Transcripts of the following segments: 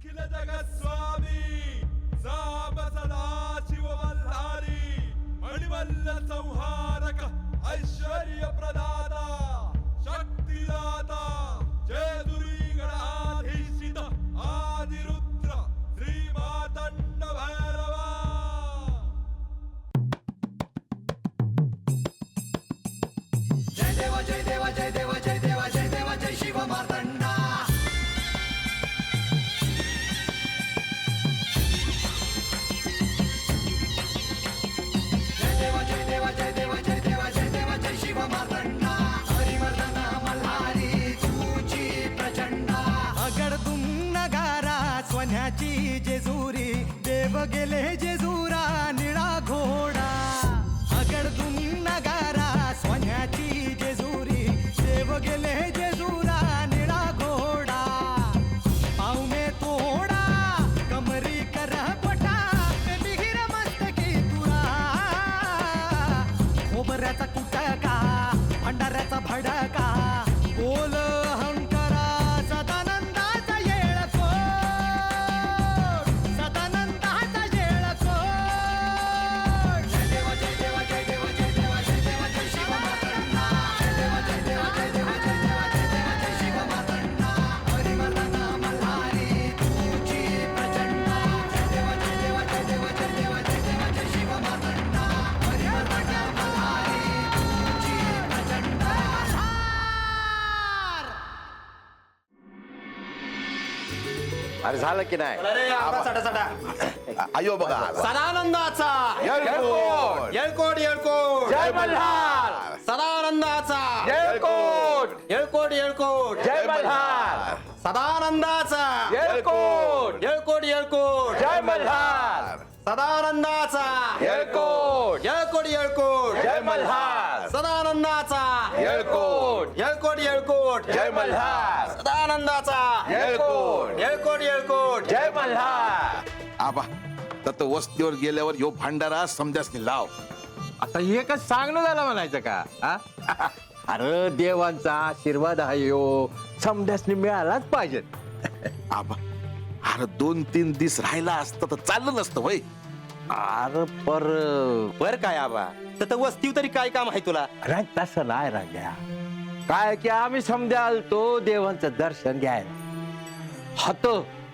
अखिल जगत स्वामी साप सदा शिव मल्हारी मणिमल्ल संहारक ऐश्वर्य प्रदाता शक्तिदाता जय दुरी गणाधीशित आदिरुद्र श्री मातंड भैरवा. जय देवा जय देवा जय देवा जय देवा जय देवा जय शिव मार्तंडा. जय देवा जय देवा जय देवा जय देवा जय देवा जय शिव मार्तंडा. हरिवर्धन मल्हारी तुझी प्रचंडा. अगडतून नगारा सोन्याची जेजुरी देव गेले जेजुरा निळा घोडा. अगडतून नगारा सोन्याची जेजुरी देव गेले जेजुरा निळा घोडा. पाऊ में तोडा कमरी कर पटा बिहिर मस्तकी तुरा. खोबऱ्याचा कुटका भंडाऱ्याचा भडका बोल अहंकारा सदानंदाचा येळकोट. सदानंदाचा येळकोट. जय देवा जय देवा जय देवा जय देवा जय देवा जय शिव मार्तंडा. जय देवा जय देवा जय देवा जय देवा जय देवा जय शिव मार्तंडा. हरिवर्धन मल्हारी तुझी प्रचंडा. जय देवा जय देवा जय देवा जय देवा जय देवा जय शिव मार्तंडा. हरिवर्धन मल्हारी तुझी प्रचंडा. अरे झालं की नाही? अयो बघा सदानंदाचा येळकोट. येळकोट येळकोट जय मल्हार. सदानंदाचा येळकोट. येळकोट येळकोट जय मल्हार. सदानंदाचा येळकोट. येळकोट येळकोट जय मल्हार. सदानंदाचा येळकोट. येळकोट येळकोट जय मल्हार. सदानंदाचा येळकोट. येळकोट येळकोट जय मल्हार. सदानंदाचा येळकोट. येळकोट येळकोट जय मल्हार. आबा तर वस्तीवर गेल्यावर यो भांडारा समजासनी लाव. आता एकच सांगणं झालं म्हणायचं का हा? अरे देवांचा आशीर्वाद आहे यो समजासनी मिळालाच पाहिजे. आबा अरे 2-3 दिवस राहिला असतं तर चाललं नसतं वय. अरे पर बर काय आबा तर वस्तीव तरी काय काम आहे तुला? राज तसं नाही राग्या. काय की आम्ही समजा आलतो देवांचं दर्शन घ्यायला. हात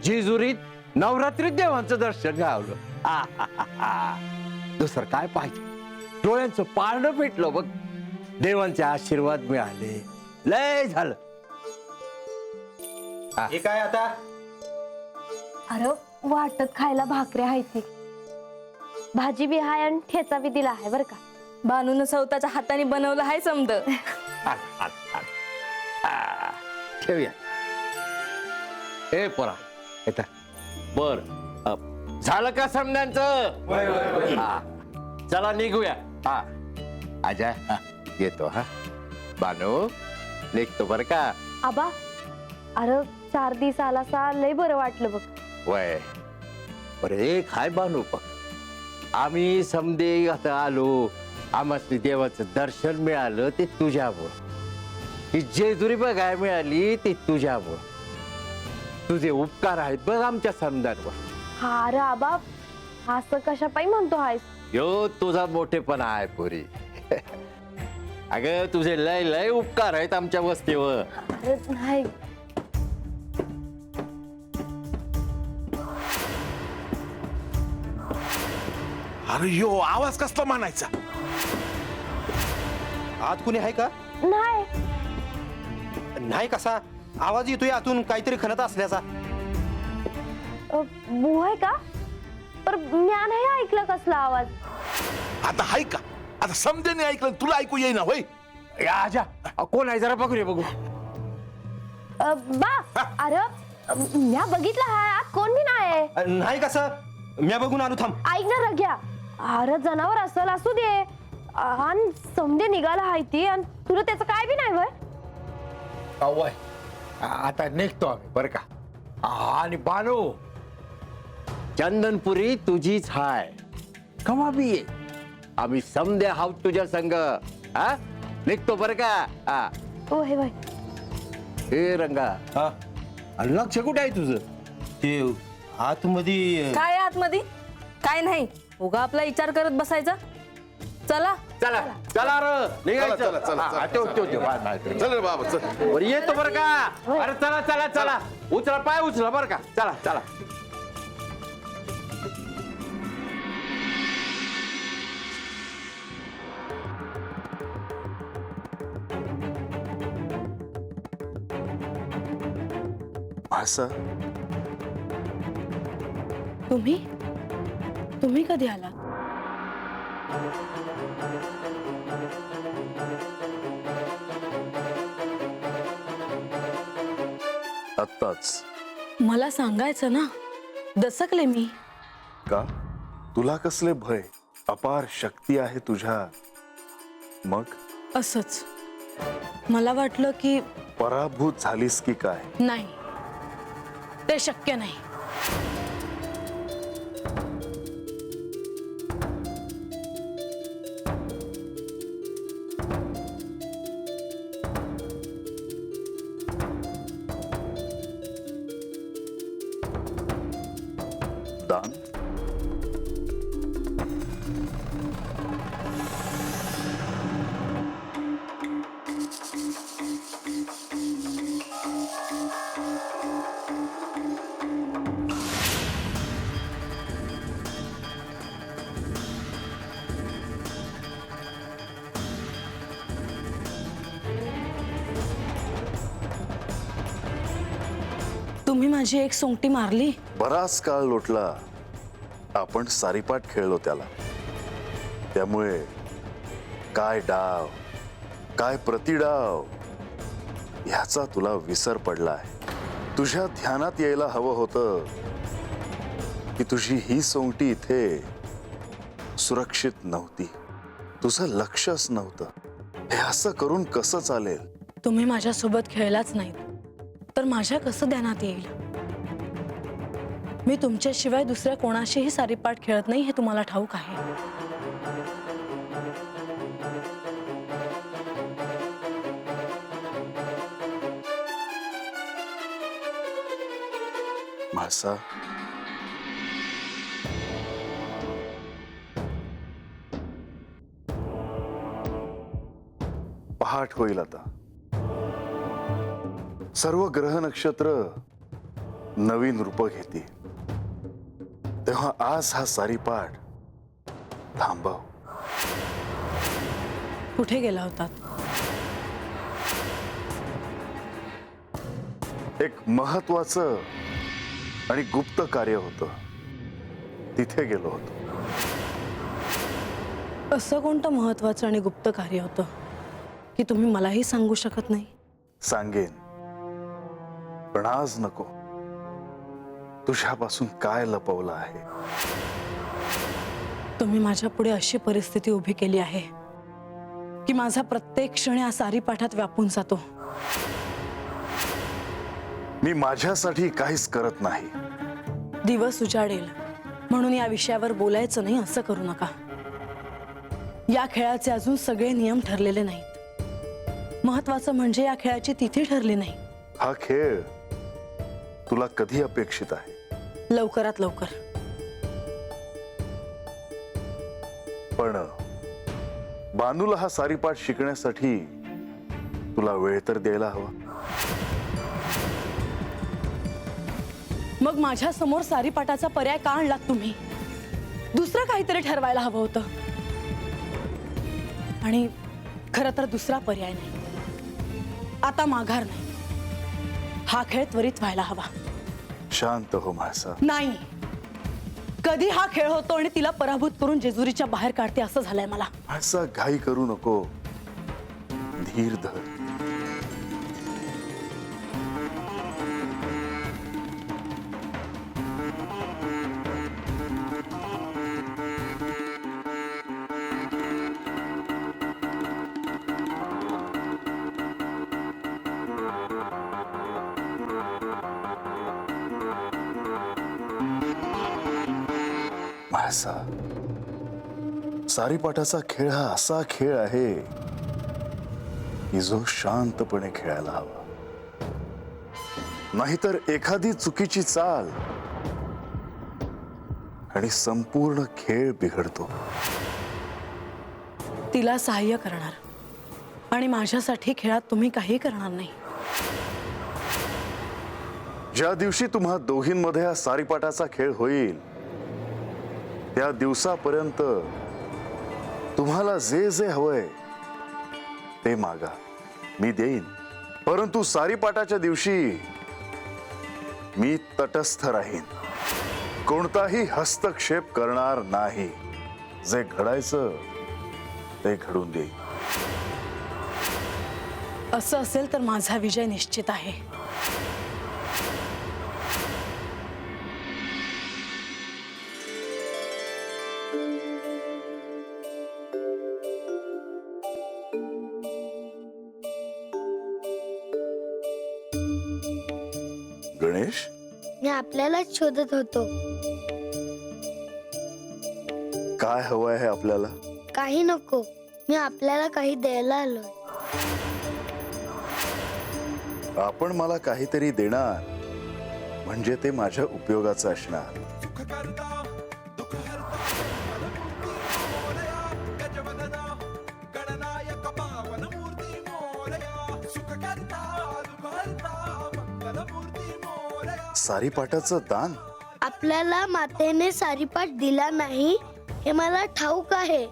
जेजुरीत नवरात्रीत देवांचं दर्शन घ्यावलं. दुसरं काय पाहिजे? डोळ्यांचं पारणं पेटलं बघ. देवांचे आशीर्वाद मिळाले लय झालं. हे काय आता? अरे वाटत खायला भाकऱ्या आहे ती भाजी बी हाय आणि ठेचा बी दिला आहे बर का. बानून स्वतःच्या हाताने बनवलं आहे समद. ठेवूया. ए पोरा येता बर झालं का समजांचं? हा. चला निघूया. हा अजय येतो. हा बानू निघतो बर का. आबा अरे 4 दिवस आला सा लय बरं वाटलं बघ. वय बरं एक हाय बानू बघ. आम्ही समदे आता आलो आम्हाला देवाचं दर्शन मिळालं ते तुझ्यामुळं. ही जेजुरी बघाय मिळाली ते तुझ्यामुळं. तुझे उपकार आहेत बघ आमच्या समजांवर. हा अरे आबा असं कशा पायी म्हणतो आहेस? यो तुझा मोठेपणा आहे पुरी. अगं तुझे लय लय उपकार आहेत आमच्या वस्तीवर. अरे नाही अरे यो आवाज कसला म्हणायचा? आत कुणी आहे का? नाही नाही. कसा आवाज येतोय आतून काहीतरी खणत असल्याचा? बू आहे का? पर म्या नाही ऐकलं कसला आवाज. आता हाय का? आता समजेने ऐकलं तुला ऐकू येईना होय. या आजा कोण आहे जरा बघू रे बघू. बा अरे म्या बघितलं हाय आत कोण बी नाही. नाही. कसं म्या बघून आलो. थांब. ऐक ना रग्या अरे जनावर असल असू दे आणि समजे निघाला हाय ती आणि तुला त्याचं काय बी नाही वय. आता निघतो आम्ही बर का. आणि बानू चंदनपुरी तुझीच हाय कमा बी ये. आम्ही समदे हाव तुझ्या संग. हा निघतो बर का. ओ हे बाय हे रंगा हा आणि लक्ष कुठे आहे तुझं? ते आतमध्ये काय आतमध्ये काय नाही उगा आपला विचार करत बसायचा. चला चला चला रे निघायचं. चला, चला, हा, चला, ठेव, ठेव, चला. ठेव. हा, हा, ठेव. चल रे बाबा चल. बरं येतो बरं का. अरे चला चला चला उचला पाय उचला बरं का. चला चला. असं तुम्ही कधी आला? आत्ताच. मला सांगायचं ना, दसकले मी. का तुला कसले भय? अपार शक्ती आहे तुझ्यात. मग असंच मला वाटलं की पराभूत झालीस की काय? नाही, ते शक्य नाही. दान तुम्ही माझी एक सोंगटी मारली. बराच काळ लोटला. आपण सारीपाट खेळलो त्याला. त्यामुळे काय डाव काय प्रतिडाव ह्याचा तुला विसर पडलाय. तुझ्या ध्यानात यायला हवं होतं की तुझी ही सोंगटी इथे सुरक्षित नव्हती. तुझं लक्षच नव्हतं. हे असं करून कसं चालेल? तुम्ही माझ्यासोबत खेळलाच नाहीत तर माझ्या कसं ध्यानात येईल? मी तुमच्याशिवाय दुसऱ्या कोणाशीही सारीपाट खेळत नाही हे तुम्हाला ठाऊक आहे. म्हाळसा, पहाट होईल आता. सर्व ग्रह नक्षत्र नवीन रूप घेते. तेव्हा आज हा सारीपाट थांबव. कुठे गेला होतात? एक महत्वाचं आणि गुप्त कार्य होतं. तिथे गेलो होतो. असं कोणतं महत्वाचं आणि गुप्त कार्य होतं की तुम्ही मलाही सांगू शकत नाही? सांगेन, पण आज नको. तुझ्यापासून काय लपवलं आहे? तुम्ही माझ्या पुढे अशी परिस्थिती उभी केली आहे की माझा प्रत्येक क्षण या सारीपाठात व्यापून जातो. मी माझ्यासाठी काहीच करत नाही. दिवस उजाडेल म्हणून या विषयावर बोलायचं नाही असं करू नका. या खेळाचे अजून सगळे नियम ठरलेले नाहीत. महत्वाचं म्हणजे या खेळाची तिथी ठरली नाही. हा खेळ तुला कधी अपेक्षित आहे? लवकरात लवकर. पण बानूला हा सारीपाठ शिकण्यासाठी तुला वेळ तर द्यायला हवा. मग माझ्या समोर सारीपाठाचा पर्याय का आणलात तुम्ही? दुसरं काहीतरी ठरवायला हवं होतं. आणि खरं तर दुसरा पर्याय नाही. आता माघार नाही. हा खेळ त्वरित व्हायला हवा. शांत हो म्हाळसा. नाही, कधी हा खेळ होतो आणि तिला पराभूत करून जेजुरीच्या बाहेर काढते असं झालंय मला. म्हाळसा, घाई करू नको. धीर धर. म्हाळसा, सारीपाठाचा खेळ हा असा खेळ आहे की जो शांतपणे खेळायला हवा. नाहीतर एखादी चुकीची चाल आणि संपूर्ण खेळ बिघडतो. तिला सहाय्य करणार आणि माझ्यासाठी खेळात तुम्ही काही करणार नाही. ज्या दिवशी तुम्हा दोघींमध्ये हा सारीपाटाचा खेळ होईल त्या दिवसापर्यंत तुम्हाला जे जे हवंय ते मागा, मी देईन. परंतु सारीपाटाच्या दिवशी मी तटस्थ राहीन, कोणताही हस्तक्षेप करणार नाही. जे घडायचं ते घडून देईन. असं असेल तर माझा विजय निश्चित आहे. गणेश, मी आपल्यालाच शोधत होतो. काय हवं आहे आपल्याला? काही नको, मी आपल्याला काही द्यायला आलोय. आपण मला काहीतरी देणार म्हणजे ते माझ्या उपयोगाचं असणार. सुख करता दुःख हरता पदमूर्ती मोरया गजवदना गणनायक पावन मूर्ती मोरया. सुख करता दुःख हरता मंगलमूर्ती मोरया. सारीपाटाचं दान? आपल्याला मातेने सारीपाट दिला नाही हे मला ठाऊक आहे,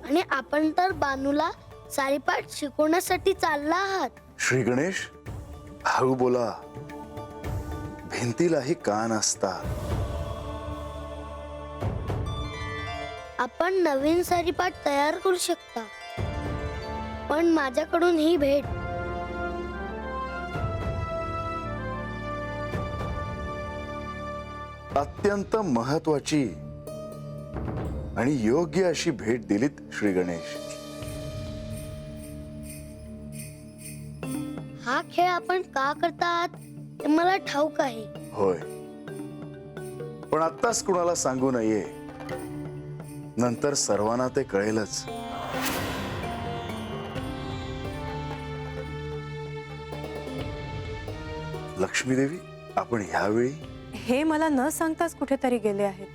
आणि आपण तर बानूला सारीपाट शिकवण्यासाठी चालला आहात. श्री गणेश, हळू बोला, भिंतीलाही कान असतात. आपण नवीन सारीपाट तयार करू शकता, पण माझ्याकडून ही भेट. अत्यंत महत्वाची आणि योग्य अशी भेट दिलीत श्री गणेश. हा खेळ आपण का करतात हे मला ठाऊक आहे. होय, पण आत्ताच कुणाला सांगू नये, नंतर सर्वांना ते कळेलच. लक्ष्मी देवी, आपण ह्यावेळी? हे मला न सांगताच कुठेतरी गेले आहेत.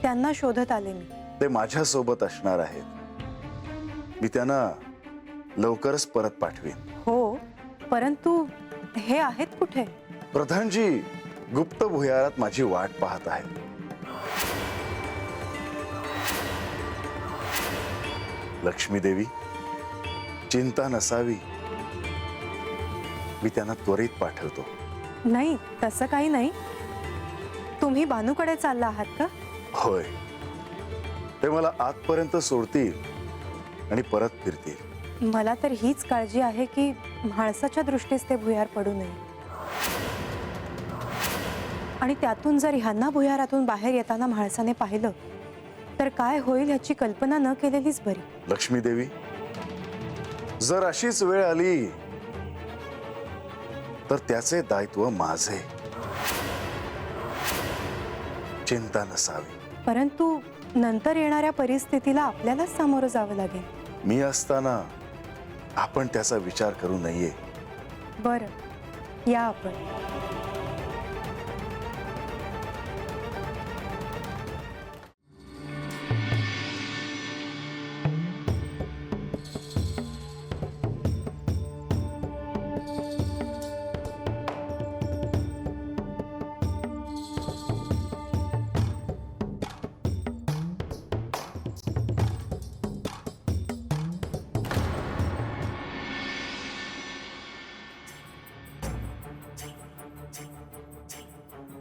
त्यांना शोधत आले मी. ते माझ्या सोबत असणार आहेत. मी त्यांना लवकरच परत पाठवीन. हो, परंतु हे आहेत कुठे? प्रधानजी गुप्त भुयारात माझी वाट पाहत आहेत. लक्ष्मी देवी, चिंता नसावी, मी त्यांना त्वरित पाठवतो. नाही, तसं काही नाही. तुम्ही बानूकडे चालला आहात का? होय, ते मला आतपर्यंत सोडतील आणि परत फिरतील. मला तर हीच काळजी आहे की म्हाळसाच्या दृष्टीस ते भुयार पडू नये, आणि त्यातून जर ह्यांना भुयारातून बाहेर येताना म्हाळसाने पाहिलं तर काय होईल याची कल्पना न केलेलीच बरी. लक्ष्मी देवी, जर अशीच वेळ आली तर त्याचे दायित्व माझे. चिंता नसावी. परंतु नंतर येणाऱ्या परिस्थितीला आपल्यालाच सामोरं जावं लागेल. मी असताना आपण त्याचा विचार करू नये. बरं, या आपण.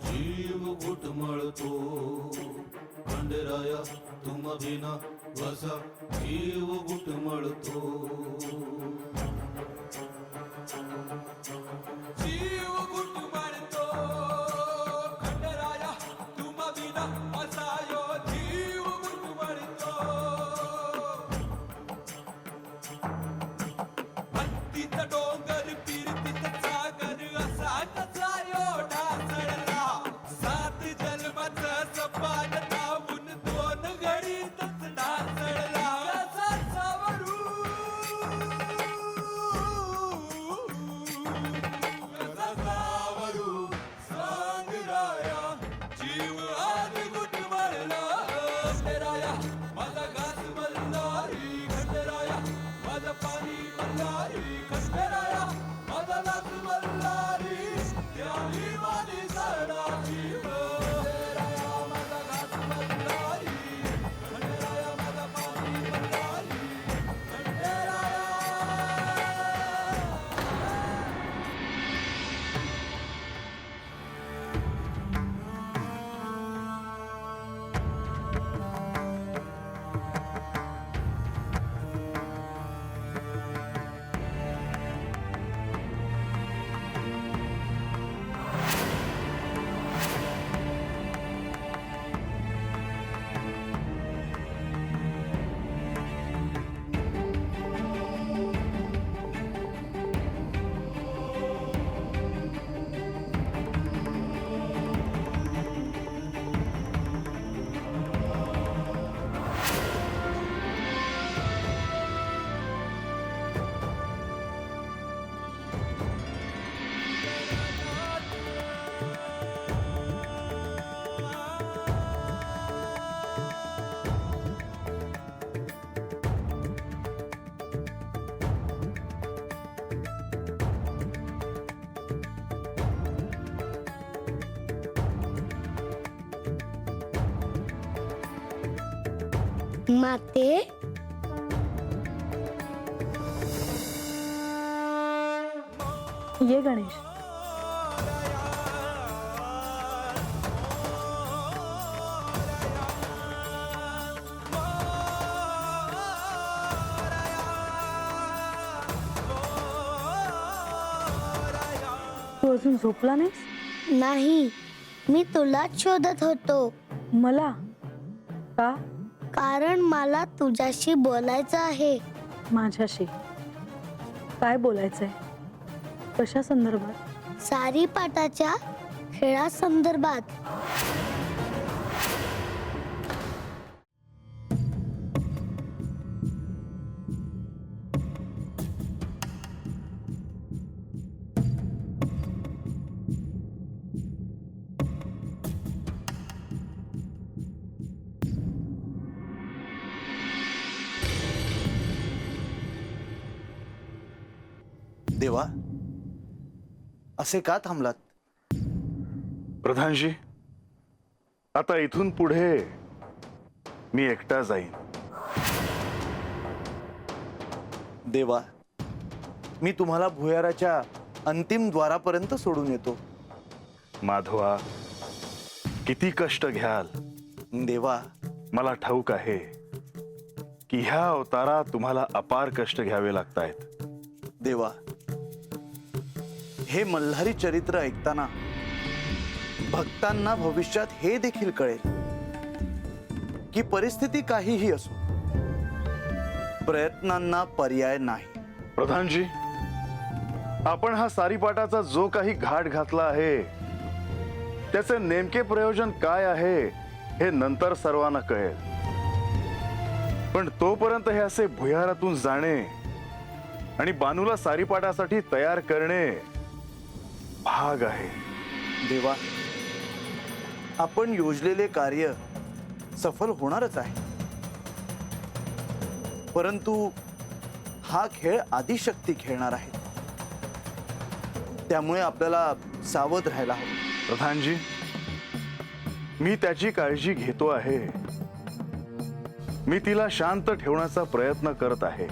जीव घुटमळतो खंडराया तुम बिना वसा. जीव घुटमळतो, जीव घुटमळतो खंडराया तुम बिना वसायो. जीव घुटमळतो, हत्तीचा डोंगर फिरतीचा सागर असा कसायो ढासळला. सात जन्माचं सपान धावून दोन घडीतच ढासळला. असा सावरू माते ये गणेश. तू अजून झोपला नाहीस? नाही, मी तुलाच शोधत होतो. मला का? कारण मला तुझ्याशी बोलायचं आहे. माझ्याशी काय बोलायचंय? कशा संदर्भात? सारीपाटाच्या खेळासंदर्भात. देवा, असे का थांबलात? प्रधानजी, आता इथून पुढे मी एकटा जाईन. देवा, मी तुम्हाला भुयाराच्या अंतिम द्वारापर्यंत सोडून येतो. माधवा, किती कष्ट घ्याल? देवा, मला ठाऊक आहे की ह्या अवतारात तुम्हाला अपार कष्ट घ्यावे लागतायत. देवा, हे मल्हारी चरित्र ऐकताना भक्तांना भविष्यात हे देखील कळेल की परिस्थिती काहीही असो, प्रयत्नांना पर्याय नाही. प्रधानजी, आपण हा सारीपाटाचा जो काही घाट घातला आहे त्याचे नेमके प्रयोजन काय आहे हे नंतर सर्वांना कळेल. पण तोपर्यंत हे असे भुयारातून जाणे आणि बानूला सारीपाटासाठी तयार करणे भाग आहे. देवा, आपण योजलेले कार्य सफल होणारच आहे, परंतु हा खेळ आदिशक्ती खेळणार आहे, त्यामुळे आपल्याला सावध राहायला हवं. प्रधानजी, मी त्याची काळजी घेतो आहे. मी तिला शांत ठेवण्याचा प्रयत्न करत आहे.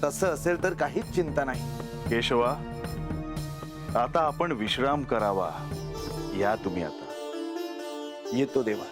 तसं असेल तर काहीच चिंता नाही. केशवा, आता आपण विश्राम करावा. या तुम्ही आता. येतो देवा.